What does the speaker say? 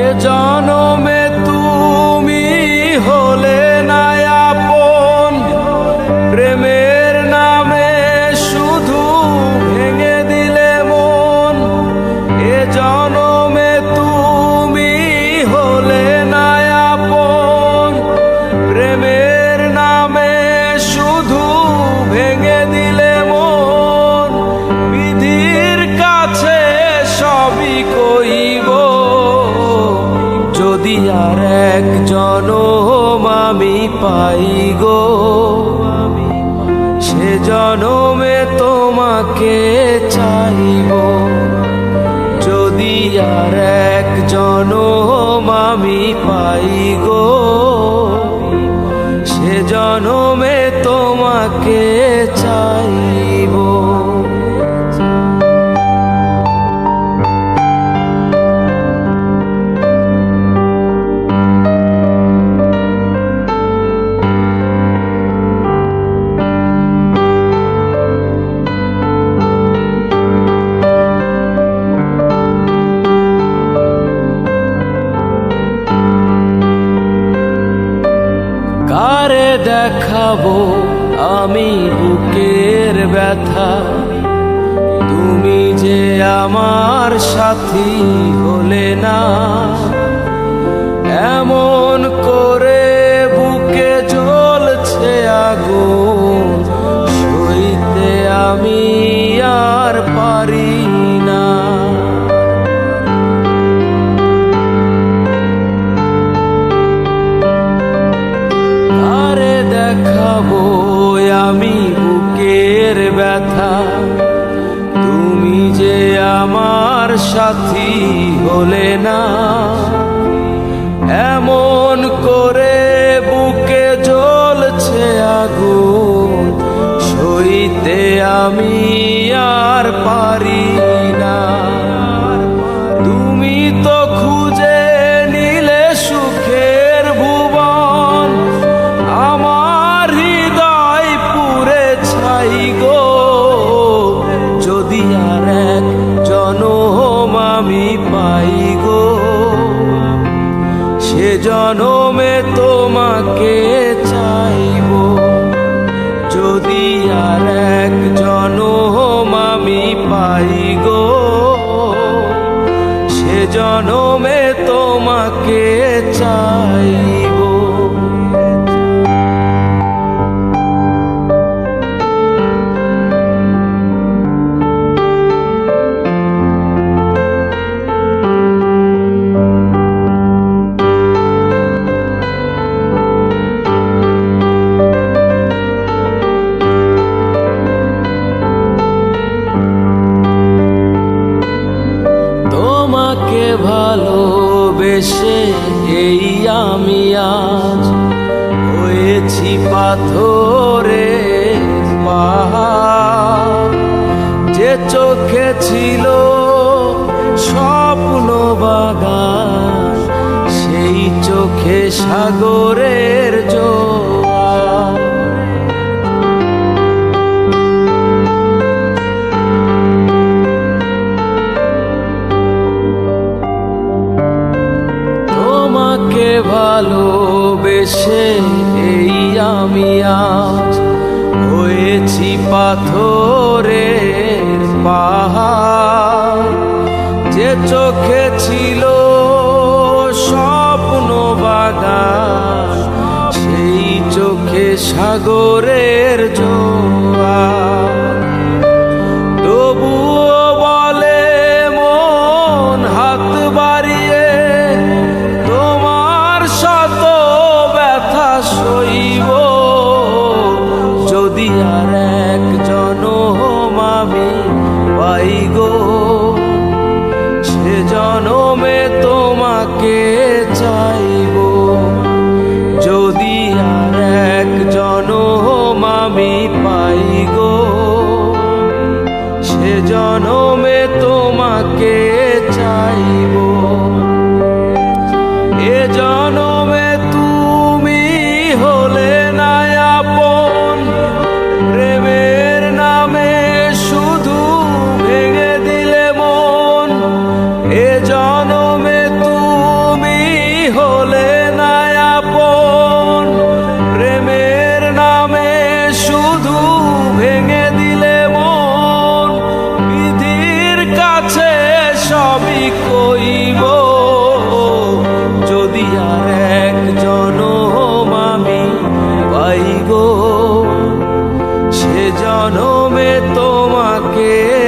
এ জনমে তুমি হলে না আপন, প্রেমের নামে শুধু ভেঙে দিলে মন। এ জনমে তুমি হলে না আপন, প্রেমের নামে শুধু ভেঙে দিলে মন। বিধির কাছে সবই কইব, যদি আর এক জনম আমি পাই গো, সে জনমে তোমাকে চাইব। যদি আর এক জনম আমি পাই গো, সে জনমে তোমাকে চাইব। কারে দেখাবো আমি বুকের ব্যথা, তুমি যে আমার সাথী হলে না। এমন করে বুকে জ্বলছে আগুন, সইতে আমি আর পারি না। দেখাবো আমি বুকের ব্যথা, তুমি যে আমার সাথী হলে না। এমন করে বুকে জ্বলছে আগুন, সইতে আমি আর পারি না। তুমি তো খুঁজে নিলে সুখের ভুবন, আমার হৃদয় পুরে ছাই গো। যদি আর এক জনম আমি পাই গো, সে জনমে তোমাকে চাইব। যদি আর এক জনম আমি পাই গো, সে জনমে তোমাকে চাইব। তোমাকে ভালোবেসে এই আমি আজ হয়েছি পাথরের পাহাড়। যে চোখে ছিল স্বপ্ন বাগান, সেই চোখে সাগরের জোয়ার। তোমাকে ভালোবেসে এই আমি আজ হয়েছি পাথরের পাহাড়। যে চোখে ছিল স্বপ্ন বাগান, সেই চোখে সাগরের জোয়ার। তবুও বলে মন হাত বাড়িয়ে, তোমার শত ব্যথা সইব। যদি আর এক জনম আমি পাই গো, সে জনমে তোমাকে চাইব। যদি আর এক জনম আমি পাই গো, সে জনমে তোমাকে চাইব। এ জনমে তুমি হলে না আপন, প্রেমের নামে শুধু ভেঙে দিলে মন। এ জনমে তুমি জনমে তোমাকে